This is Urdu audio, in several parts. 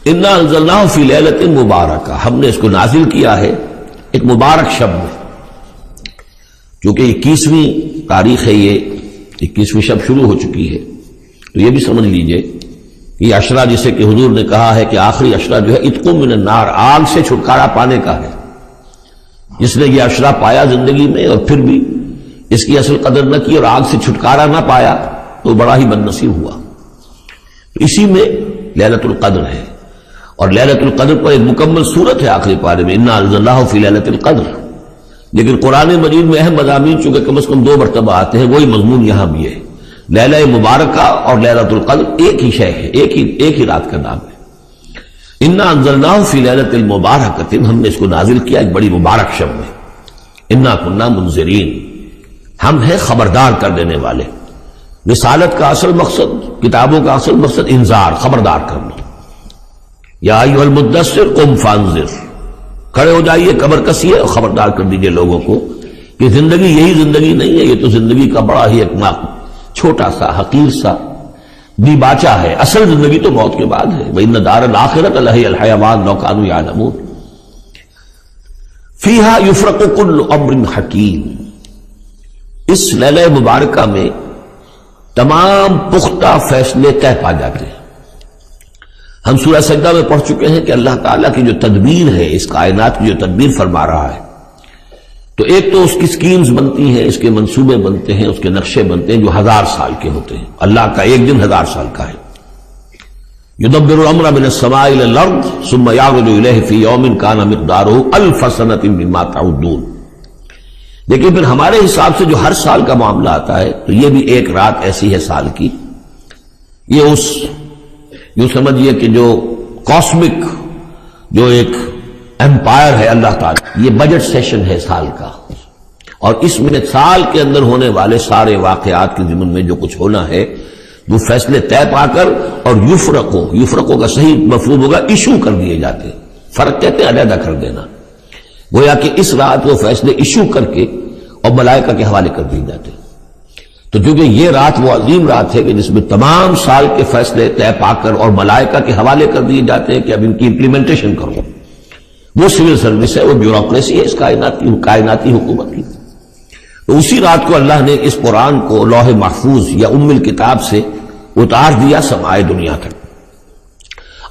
انا انزلناہ فی لیلۃ مبارکہ، ہم نے اس کو نازل کیا ہے ایک مبارک شب میں، چونکہ 21ویں تاریخ ہے، یہ 21ویں شب شروع ہو چکی ہے، تو یہ بھی سمجھ لیجئے کہ یہ عشرہ جسے کہ حضور نے کہا ہے کہ آخری عشرہ جو ہے عتق من النار، آگ سے چھٹکارا پانے کا ہے۔ جس نے یہ عشرہ پایا زندگی میں اور پھر بھی اس کی اصل قدر نہ کی اور آگ سے چھٹکارا نہ پایا تو بڑا ہی بد نصیب ہوا۔ تو اسی میں لیلۃ القدر ہے، اور لیلۃ القدر پر ایک مکمل صورت ہے آخری پارے میں، انا انزلناہ فی لیلۃ القدر۔ لیکن قرآن مجید میں اہم مضامین چونکہ کم از کم 2 مرتبہ آتے ہیں، وہی مضمون یہاں بھی ہے۔ لیلہ مبارکہ اور لیلۃ القدر ایک ہی شے ہے، ایک ہی رات کا نام ہے۔ انا انزلناہ فی لیلۃ المبارکۃ، ہم نے اس کو نازل کیا ایک بڑی مبارک شب میں۔ انا کنا منذرین، ہم ہیں خبردار کر دینے والے۔ رسالت کا اصل مقصد، کتابوں کا اصل مقصد انذار، خبردار کرنا۔ یا ایھا المدثر قم فانذر، کھڑے ہو جائیے، کمر کسیے اور خبردار کر دیجئے لوگوں کو کہ زندگی یہی زندگی نہیں ہے، یہ تو زندگی کا بڑا ہی ایک چھوٹا سا حقیر سا دی باچا ہے، اصل زندگی تو موت کے بعد ہے۔ وَإِنَّ دَارَ الْآخِرَةَ لَهِيَ الْحَيَوَانُ لَوْ كَانُوا يَعْلَمُونَ فِيهَا يُفْرَقُ كُلُّ أَمْرٍ حَكِيمٍ، اس لیلہ مبارکہ میں تمام پختہ فیصلے طے پا جاتے ہیں۔ ہم سورہ سجدہ میں پڑھ چکے ہیں کہ اللہ تعالیٰ کی جو تدبیر ہے، اس کائنات کی جو تدبیر فرما رہا ہے، تو ایک تو اس کی سکیمز بنتی ہیں، اس کے منصوبے بنتے ہیں، اس کے نقشے بنتے ہیں جو 1000 سال کے ہوتے ہیں۔ اللہ کا ایک دن 1000 سال کا ہے۔ یدبر الامر من السماء الى الارض ثم يعرج الیہ فی یوم کان مقدارہ 1000 سنۃ مما تعدون۔ لیکن پھر ہمارے حساب سے جو ہر سال کا معاملہ آتا ہے، تو یہ بھی ایک رات ایسی ہے سال کی۔ یہ اس یوں سمجھیے کہ جو کاسمک جو ایک امپائر ہے اللہ تعالیٰ، یہ بجٹ سیشن ہے سال کا، اور اس میں سال کے اندر ہونے والے سارے واقعات کے ضمن میں جو کچھ ہونا ہے وہ فیصلے طے پا کر، اور یفرقوں کا صحیح مفہوم ہوگا ایشو کر دیے جاتے ہیں۔ فرق کہتے ہیں علیحدہ کر دینا، گویا کہ اس رات وہ فیصلے ایشو کر کے اور ملائکہ کے حوالے کر دیے جاتے ہیں۔ تو چونکہ یہ رات وہ عظیم رات ہے کہ جس میں تمام سال کے فیصلے طے پا کر اور ملائکہ کے حوالے کر دیے جاتے ہیں کہ اب ان کی امپلیمنٹیشن کرو، وہ سول سروس ہے، وہ بیوروکریسی ہے اس کائناتی حکومت کی۔ تو اسی رات کو اللہ نے اس قرآن کو لوح محفوظ یا ام الکتاب سے اتار دیا سمائے دنیا تک۔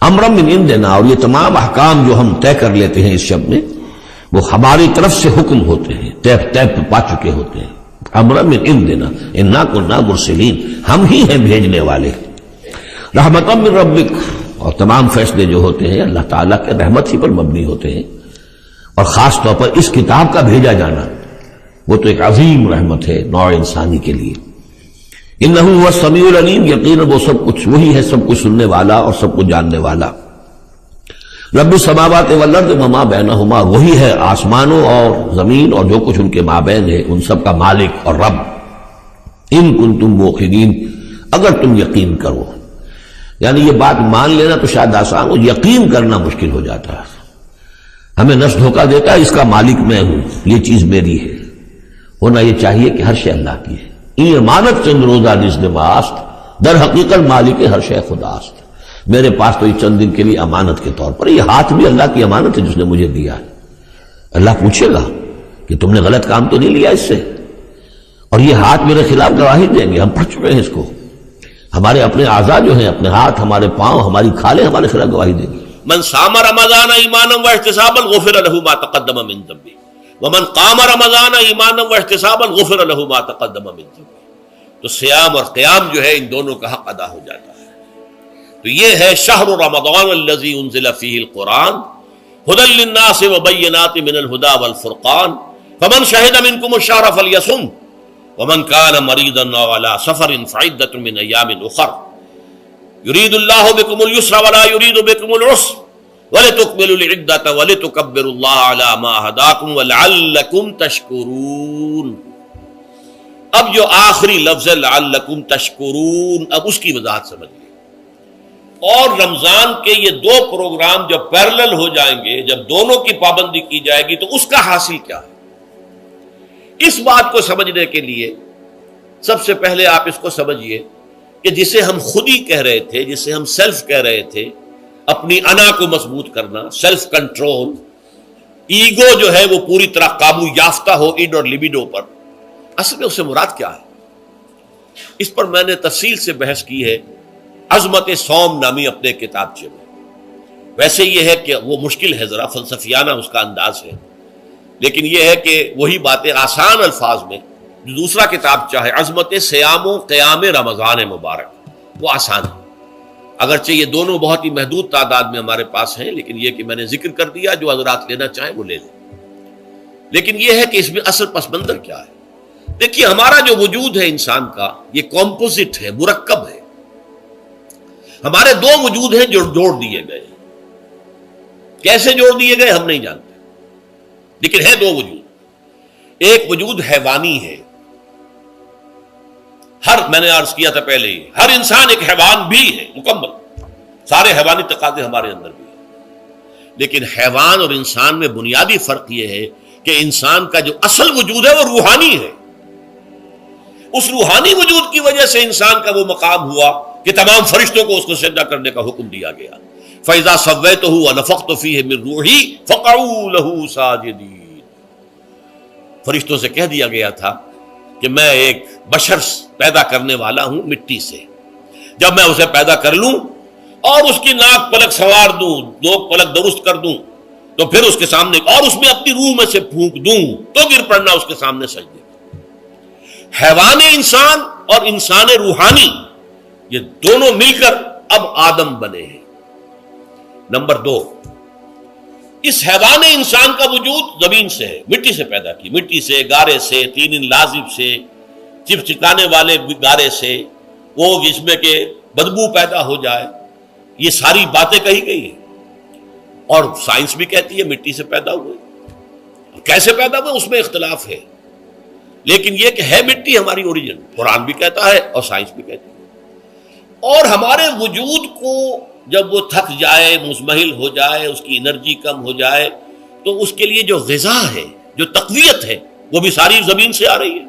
امرا من عندنا، اور یہ تمام احکام جو ہم طے کر لیتے ہیں اس شب میں، وہ ہماری طرف سے حکم ہوتے ہیں، طے پا چکے ہوتے ہیں۔ امرا من عندنا انا کنا مرسلین، ہم ہی ہیں بھیجنے والے۔ رحمتا من ربک، اور تمام فیصلے جو ہوتے ہیں اللہ تعالیٰ کے رحمت ہی پر مبنی ہوتے ہیں، اور خاص طور پر اس کتاب کا بھیجا جانا وہ تو ایک عظیم رحمت ہے نوع انسانی کے لیے۔ انہ هو السمیع العلیم، یقیناً وہ سب کچھ وہی ہے، سب کچھ سننے والا اور سب کچھ جاننے والا۔ رب السماوات والارض وما بینہما، وہی ہے آسمانوں اور زمین اور جو کچھ ان کے مابین ہے، ان سب کا مالک اور رب۔ ان کنتم موقنین، اگر تم یقین کرو، یعنی یہ بات مان لینا تو شاید آسان ہو، یقین کرنا مشکل ہو جاتا ہے۔ ہمیں نفس دھوکہ دیتا ہے اس کا مالک میں ہوں، یہ چیز میری ہے۔ ہونا یہ چاہیے کہ ہر شے اللہ کی ہے۔ این امانت چند روزہ نزد ماست، در حقیقت مالک ہر شے خداست۔ میرے پاس تو یہ چند دن کے لیے امانت کے طور پر، یہ ہاتھ بھی اللہ کی امانت ہے جس نے مجھے دیا ہے۔ اللہ پوچھے گا کہ تم نے غلط کام تو نہیں لیا اس سے، اور یہ ہاتھ میرے خلاف گواہی دیں گے، ہم پڑھ چکے ہیں اس کو۔ ہمارے اپنے اعضاء جو ہیں، اپنے ہاتھ، ہمارے پاؤں، ہماری کھالیں ہمارے خلاف گواہی دیں گے۔ من صام رمضان ایمانا واحتسابا غفر له ما تقدم من ذنبه ومن قام رمضان ایمانا واحتسابا غفر له ما تقدم من ذنبه۔ تو سیام اور قیام جو ہے ان دونوں کا حق ادا ہو جاتا ہے۔ تو یہ ہے شہر رمضان الذی انزل فیہ القرآن ھدی للناس وبینات من الھدی والفرقان فمن شہد منکم الشہر فلیصم ومن کان مریضا او علی سفر فعدۃ من ایام اخر یرید اللہ بکم اليسر ولا یرید بکم العسر وَلِتُكْمِلُوا الْعِدَّةَ وَلِتُكَبِّرُوا اللَّهَ عَلَى مَا هَدَاكُمْ وَلَعَلَّكُمْ تَشْكُرُونَ۔ اب جو آخری لفظ ہے لَعَلَّكُمْ تَشْكُرُونَ، اب اس کی وضاحت سمجھیے۔ اور رمضان کے یہ 2 پروگرام جب پیرلل ہو جائیں گے، جب دونوں کی پابندی کی جائے گی، تو اس کا حاصل کیا ہے؟ اس بات کو سمجھنے کے لیے سب سے پہلے آپ اس کو سمجھیے کہ جسے ہم خودی کہہ رہے تھے، جسے ہم سیلف کہہ رہے تھے، اپنی انا کو مضبوط کرنا، سیلف کنٹرول، ایگو جو ہے وہ پوری طرح قابو یافتہ ہو اڈ اور لبیڈو پر، اصل میں اس سے مراد کیا ہے؟ اس پر میں نے تفصیل سے بحث کی ہے عظمت صوم نامی اپنے کتابچے میں۔ ویسے یہ ہے کہ وہ مشکل ہے، ذرا فلسفیانہ اس کا انداز ہے، لیکن یہ ہے کہ وہی باتیں آسان الفاظ میں جو دوسرا کتابچہ ہے عظمت صیام و قیام رمضان مبارک، وہ آسان ہے، اگرچہ یہ دونوں بہت ہی محدود تعداد میں ہمارے پاس ہیں، لیکن یہ کہ میں نے ذکر کر دیا، جو حضرات لینا چاہیں وہ لے لیں۔ لیکن یہ ہے کہ اس میں اصل پس منظر کیا ہے؟ دیکھیے، ہمارا جو وجود ہے انسان کا، یہ کمپوزٹ ہے، مرکب ہے۔ ہمارے دو وجود ہیں جو جوڑ دیے گئے، کیسے جوڑ دیے گئے ہم نہیں جانتے، لیکن ہے دو وجود۔ ایک وجود حیوانی ہے، میں نے عرض کیا تھا پہلے ہی، ہر انسان ایک حیوان بھی ہے مکمل، سارے حیوانی تقاضے ہمارے اندر بھی ہیں، لیکن حیوان اور انسان میں بنیادی فرق یہ ہے کہ انسان کا جو اصل وجود ہے وہ روحانی ہے۔ اس روحانی وجود کی وجہ سے انسان کا وہ مقام ہوا کہ تمام فرشتوں کو اس کو سجدہ کرنے کا حکم دیا گیا۔ فَإِذَا سَوَّيْتُهُ وَنَفَخْتُ فِيهِ مِن رُوحِي فَقَعُوا لَهُ سَاجِدِينَ، فرشتوں سے کہہ دیا گیا تھا کہ میں ایک بشر پیدا کرنے والا ہوں مٹی سے، جب میں اسے پیدا کر لوں اور اس کی ناک پلک سنوار دوں، دو پلک درست کر دوں، تو پھر اس کے سامنے اور اس میں اپنی روح میں سے پھونک دوں تو گر پڑنا اس کے سامنے سجدے۔ حیوان انسان اور انسان روحانی، یہ دونوں مل کر اب آدم بنے ہیں۔ نمبر دو، اس حیوان انسان کا وجود زمین سے ہے، مٹی سے پیدا کی، مٹی سے، گارے سے، طین لازب سے، چپچپانے والے گارے سے، وہ جس میں کہ بدبو پیدا ہو جائے، یہ ساری باتیں کہی گئی ہیں، اور سائنس بھی کہتی ہے مٹی سے پیدا ہوئے۔ کیسے پیدا ہوئے اس میں اختلاف ہے، لیکن یہ کہ ہے مٹی ہماری اوریجن، قرآن بھی کہتا ہے اور سائنس بھی کہتی ہے۔ اور ہمارے وجود کو جب وہ تھک جائے، مزمحل ہو جائے، اس کی انرجی کم ہو جائے، تو اس کے لیے جو غذا ہے، جو تقویت ہے، وہ بھی ساری زمین سے آ رہی ہے۔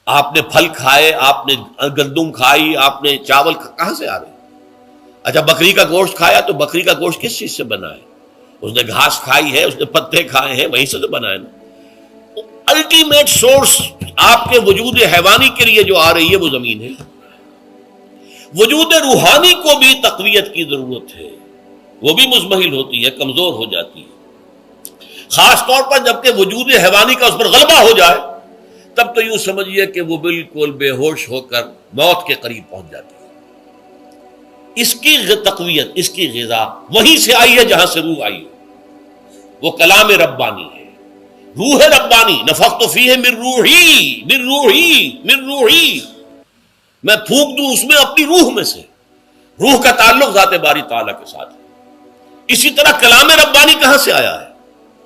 آپ نے پھل کھائے، آپ نے گندم کھائی، آپ نے چاول کہاں سے آ رہے ہیں؟ اچھا، بکری کا گوشت کھایا تو بکری کا گوشت کس چیز سے بنا ہے؟ اس نے گھاس کھائی ہے، اس نے پتے کھائے ہیں، وہیں سے تو بنا ہے نا۔ الٹیمیٹ سورس آپ کے وجود حیوانی کے لیے جو آ رہی ہے وہ زمین ہے۔ وجود روحانی کو بھی تقویت کی ضرورت ہے، وہ بھی مزمحل ہوتی ہے، کمزور ہو جاتی ہے، خاص طور پر جبکہ وجود حیوانی کا اس پر غلبہ ہو جائے، تب تو یوں سمجھیے کہ وہ بالکل بے ہوش ہو کر موت کے قریب پہنچ جاتی ہے۔ اس کی تقویت، اس کی غذا وہیں سے آئی ہے جہاں سے روح آئی ہے، وہ کلام ربانی ہے، روح ربانی۔ نفخت فیہ من روحی، من روحی، من روحی، میں پھونک دوں اس میں اپنی روح میں سے۔ روح کا تعلق ذات باری تعالیٰ کے ساتھ ہے۔ اسی طرح کلام ربانی کہاں سے آیا ہے؟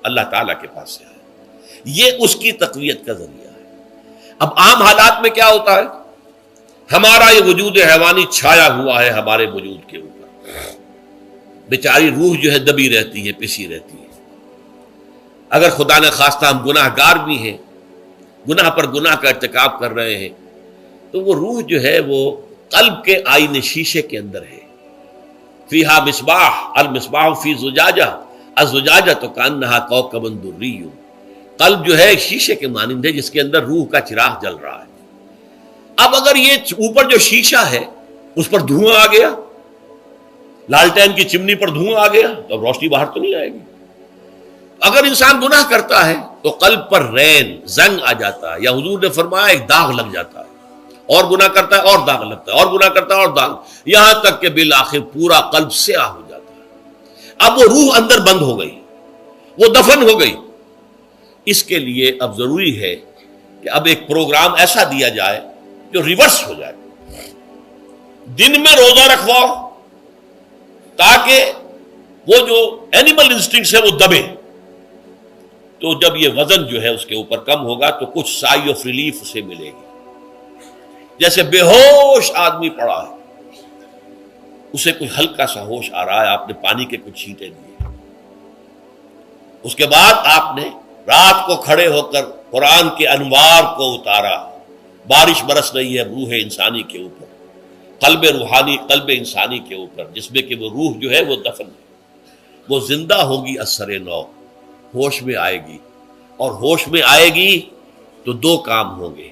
اللہ تعالیٰ کے پاس سے آیا ہے، یہ اس کی تقویت کا ذریعہ ہے۔ اب عام حالات میں کیا ہوتا ہے؟ ہمارا یہ وجود حیوانی چھایا ہوا ہے ہمارے وجود کے اوپر، بیچاری روح جو ہے دبی رہتی ہے، پسی رہتی ہے۔ اگر خدا نے خواستہ ہم گناہ گار بھی ہیں، گناہ پر گناہ کا ارتکاب کر رہے ہیں، تو وہ روح جو ہے وہ قلب کے آئینے شیشے کے اندر ہے۔ فیہا مصباح، المصباح فی زجاجہ، الزجاجہ تو کانہا کوکب دری، قلب جو ہے ایک شیشے کے مانند ہے جس کے اندر روح کا چراغ جل رہا ہے۔ اب اگر یہ اوپر جو شیشہ ہے اس پر دھواں آ گیا، لالٹین کی چمنی پر دھواں آ گیا، تو اب روشنی باہر تو نہیں آئے گی۔ اگر انسان گناہ کرتا ہے تو قلب پر رین، زنگ آ جاتا ہے، یا حضور نے فرمایا ایک داغ لگ جاتا ہے، اور گناہ کرتا ہے اور داغ لگتا ہے، اور گناہ کرتا ہے اور داغ، یہاں تک کہ بالآخر پورا قلب سیاہ ہو جاتا ہے۔ اب وہ روح اندر بند ہو گئی، وہ دفن ہو گئی۔ اس کے لیے اب ضروری ہے کہ اب ایک پروگرام ایسا دیا جائے جو ریورس ہو جائے۔ دن میں روزہ رکھواؤ تاکہ وہ جو اینیمل انسٹنکٹس ہے وہ دبے، تو جب یہ وزن جو ہے اس کے اوپر کم ہوگا تو کچھ سائی آف ریلیف اسے ملے گی۔ جیسے بے ہوش آدمی پڑا ہے، اسے کوئی ہلکا سا ہوش آ رہا ہے، آپ نے پانی کے کچھ چھینٹے دیے، اس کے بعد آپ نے رات کو کھڑے ہو کر قرآن کے انوار کو اتارا، بارش برس رہی ہے روح انسانی کے اوپر، قلب روحانی، قلب انسانی کے اوپر، جس میں کہ وہ روح جو ہے وہ دفن ہے، وہ زندہ ہوگی اثر نو، ہوش میں آئے گی، اور ہوش میں آئے گی تو دو کام ہوں گے،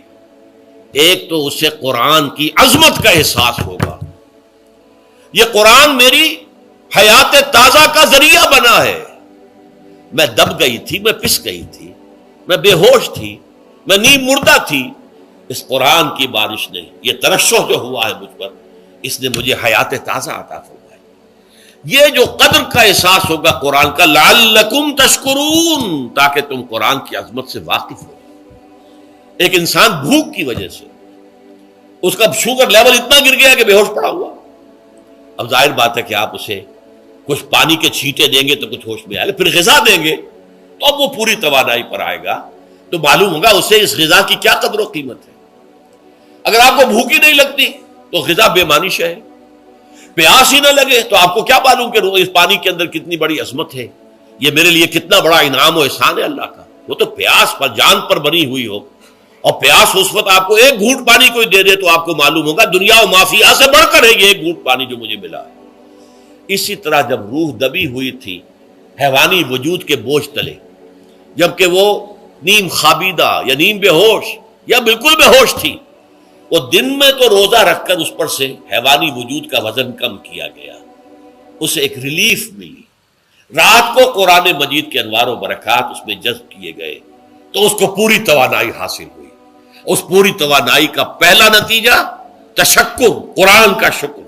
ایک تو اسے قرآن کی عظمت کا احساس ہوگا، یہ قرآن میری حیات تازہ کا ذریعہ بنا ہے، میں دب گئی تھی، میں پس گئی تھی، میں بے ہوش تھی، میں نیم مردہ تھی، اس قرآن کی بارش نے، یہ ترشح جو ہوا ہے مجھ پر، اس نے مجھے حیات تازہ عطا فرمائی۔ یہ جو قدر کا احساس ہوگا قرآن کا، لعلکم تشکرون، تاکہ تم قرآن کی عظمت سے واقف ہو۔ ایک انسان بھوک کی وجہ سے اس کا شوگر لیول اتنا گر گیا کہ بے ہوش پڑا ہوا، اب ظاہر بات ہے کہ آپ اسے کچھ پانی کے چھینٹے دیں گے تو کچھ ہوش میں آئے گا، پھر غذا دیں گے تو اب وہ پوری توانائی پر آئے گا، تو معلوم ہوگا اسے اس غذا کی کیا قدر و قیمت ہے۔ اگر آپ کو بھوک ہی نہیں لگتی تو غذا بے معنی شے ہے، پیاس ہی نہ لگے تو آپ کو کیا معلوم کہ اس پانی کے اندر کتنی بڑی عظمت ہے، یہ میرے لیے کتنا بڑا انعام و احسان ہے اللہ کا۔ وہ تو پیاس پر، جان پر بنی ہوئی ہو، اور پیاس اس وقت آپ کو ایک گھونٹ پانی کوئی دے دے تو آپ کو معلوم ہوگا دنیا و مافیا سے بڑھ کر ہے یہ ایک گھونٹ پانی جو مجھے ملا ہے۔ اسی طرح جب روح دبی ہوئی تھی حیوانی وجود کے بوجھ تلے، جبکہ وہ نیم خابیدہ یا نیم بے ہوش یا بالکل بے ہوش تھی، وہ دن میں تو روزہ رکھ کر اس پر سے حیوانی وجود کا وزن کم کیا گیا، اسے ایک ریلیف ملی، رات کو قرآن مجید کے انوار و برکات اس میں جذب کیے گئے تو اس کو پوری توانائی حاصل ہوئی۔ اس پوری توانائی کا پہلا نتیجہ تشکر، قرآن کا شکر،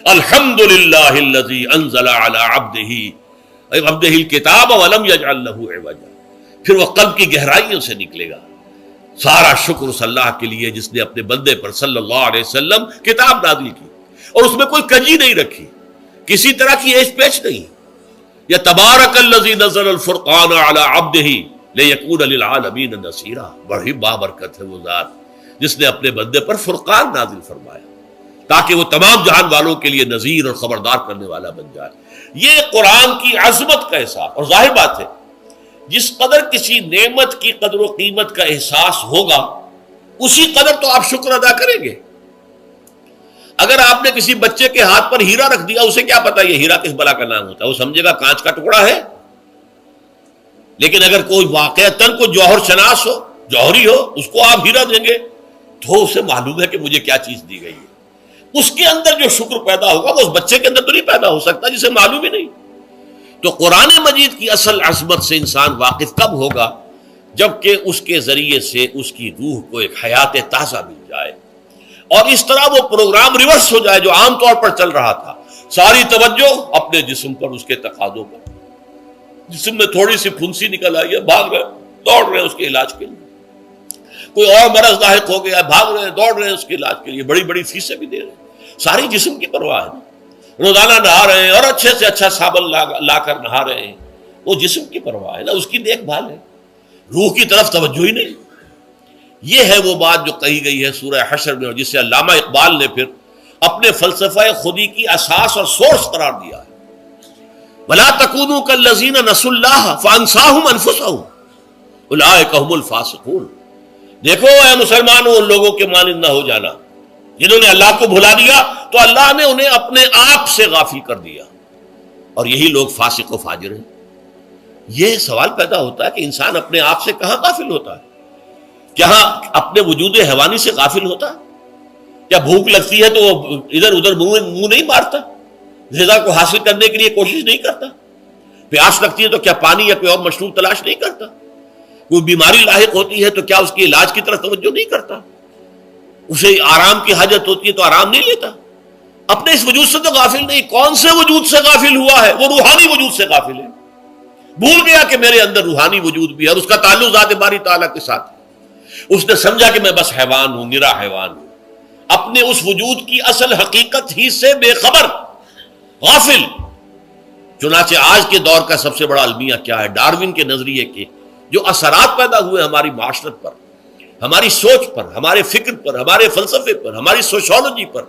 الحمدللہ الذی انزل علی عبدہ الکتاب ولم یجعل لہ عوجا، پھر وہ قلب کی گہرائیوں سے نکلے گا۔ سارا شکر اس اللہ کے لیے جس نے اپنے بندے پر صلی اللہ علیہ وسلم کتاب نازل کی اور اس میں کوئی کجی نہیں رکھی، کسی طرح کی ایش پیچ نہیں۔ یا تبارک الذی نزل الفرقان علی عبدہ لیکون للعالمین نصیرا، بڑی بابرکت ہے وہ ذات جس نے اپنے بندے پر فرقان نازل فرمایا تاکہ وہ تمام جہان والوں کے لیے نذیر اور خبردار کرنے والا بن جائے۔ یہ قرآن کی عظمت کا احساس، اور ظاہر بات ہے جس قدر کسی نعمت کی قدر و قیمت کا احساس ہوگا اسی قدر تو آپ شکر ادا کریں گے۔ اگر آپ نے کسی بچے کے ہاتھ پر ہیرا رکھ دیا، اسے کیا پتا یہ ہیرا کس بلا کا نام ہوتا ہے، وہ سمجھے گا کانچ کا ٹکڑا ہے۔ لیکن اگر کوئی واقعتاً کوئی جوہر شناس ہو، جوہری ہو، اس کو آپ ہیرا دیں گے تو اسے معلوم ہے کہ مجھے کیا چیز دی گئی ہے۔ اس کے اندر جو شکر پیدا ہوگا وہ اس بچے کے اندر تو نہیں پیدا ہو سکتا جسے معلوم ہی نہیں۔ تو قرآن مجید کی اصل عظمت سے انسان واقف کب ہوگا؟ جبکہ اس کے ذریعے سے اس کی روح کو ایک حیات تازہ مل جائے اور اس طرح وہ پروگرام ریورس ہو جائے جو عام طور پر چل رہا تھا، ساری توجہ اپنے جسم پر، اس کے تقاضوں پر۔ جسم میں تھوڑی سی پھنسی نکل آئی ہے، بھاگ رہے، دوڑ رہے اس کے علاج کے لیے۔ کوئی اور مرض لاحق ہو گیا، بھاگ رہے، دوڑ رہے اس کے علاج کے لیے، بڑی بڑی فیسیں بھی دے رہے، ساری جسم کی پرواہ ہے۔ روزانہ نہا رہے ہیں اور اچھے سے اچھا صابن لا کر نہا رہے ہیں، وہ جسم کی پرواہ ہے نا، اس کی دیکھ بھال ہے، روح کی طرف توجہ ہی نہیں۔ یہ ہے وہ بات جو کہی گئی ہے سورہ حشر میں، اور جسے علامہ اقبال نے پھر اپنے فلسفہ خودی کی اساس اور سورس قرار دیا ہے۔ وَلَا تَكُونُوا كَالَّذِينَ نَسُوا اللَّهَ فَأَنسَاهُمْ أَنفُسَهُمْ أُولَٰئِكَ هُمُ الْفَاسِقُونَ۔ دیکھو اے مسلمانوں، ان لوگوں کے مانند نہ ہو جانا جنہوں نے اللہ کو بھلا دیا تو اللہ نے انہیں اپنے آپ سے غافل کر دیا، اور یہی لوگ فاسق و فاجر ہیں۔ یہ سوال پیدا ہوتا ہے کہ انسان اپنے آپ سے کہاں غافل ہوتا ہے؟ کیا اپنے وجود حیوانی سے غافل ہوتا ہے؟ کیا بھوک لگتی ہے تو وہ ادھر ادھر منہ نہیں مارتا، غذا کو حاصل کرنے کے لیے کوشش نہیں کرتا؟ پیاس لگتی ہے تو کیا پانی یا کوئی اور مشروب تلاش نہیں کرتا؟ کوئی بیماری لاحق ہوتی ہے تو کیا اس کے علاج کی طرف توجہ نہیں کرتا؟ اسے آرام کی حاجت ہوتی ہے تو آرام نہیں لیتا؟ اپنے اس وجود سے تو غافل نہیں۔ کون سے وجود سے غافل ہوا ہے؟ وہ روحانی وجود سے غافل ہے۔ بھول گیا کہ میرے اندر روحانی وجود بھی ہے اور اس کا تعلق ذات باری تعالیٰ کے ساتھ ہے۔ اس نے سمجھا کہ میں بس حیوان ہوں، نرا حیوان ہوں، اپنے اس وجود کی اصل حقیقت ہی سے بے خبر، غافل۔ چنانچہ آج کے دور کا سب سے بڑا المیہ کیا ہے؟ ڈاروین کے نظریے کے جو اثرات پیدا ہوئے ہماری معاشرت پر، ہماری سوچ پر، ہمارے فکر پر، ہمارے فلسفے پر، ہماری سوشولوجی پر،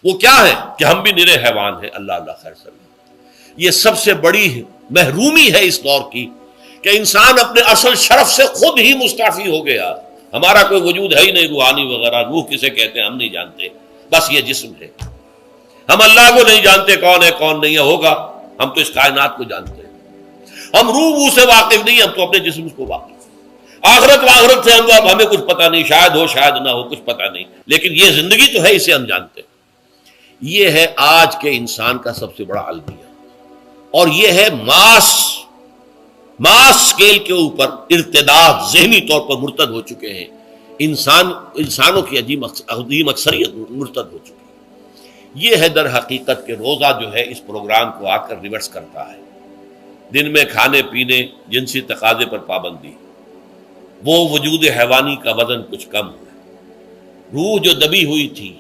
وہ کیا ہے کہ ہم بھی نرے حیوان ہیں۔ اللہ اللہ خیر سلام۔ یہ سب سے بڑی محرومی ہے اس دور کی کہ انسان اپنے اصل شرف سے خود ہی مستعفی ہو گیا۔ ہمارا کوئی وجود ہے ہی نہیں روحانی وغیرہ، روح کسے کہتے ہیں ہم نہیں جانتے، بس یہ جسم ہے. ہم اللہ کو نہیں جانتے کون ہے کون نہیں ہے. ہوگا، ہم تو اس کائنات کو جانتے ہیں. ہم روح سے واقف نہیں، ہم تو اپنے جسم کو واقف. آخرت سے ہمیں کچھ پتہ نہیں، شاید ہو شاید نہ ہو، کچھ پتہ نہیں، لیکن یہ زندگی تو ہے، اسے ہم جانتے ہیں. یہ ہے آج کے انسان کا سب سے بڑا المیہ، اور یہ ہے ماس اسکیل کے اوپر ارتداد، ذہنی طور پر مرتد ہو چکے ہیں. انسانوں کی عظیم اکثریت مرتد ہو چکی ہے. یہ ہے در حقیقت کہ روزہ جو ہے اس پروگرام کو آ کر ریورس کرتا ہے. دن میں کھانے پینے، جنسی تقاضے پر پابندی، وہ وجود حیوانی کا وزن کچھ کم ہے. روح جو دبی ہوئی تھی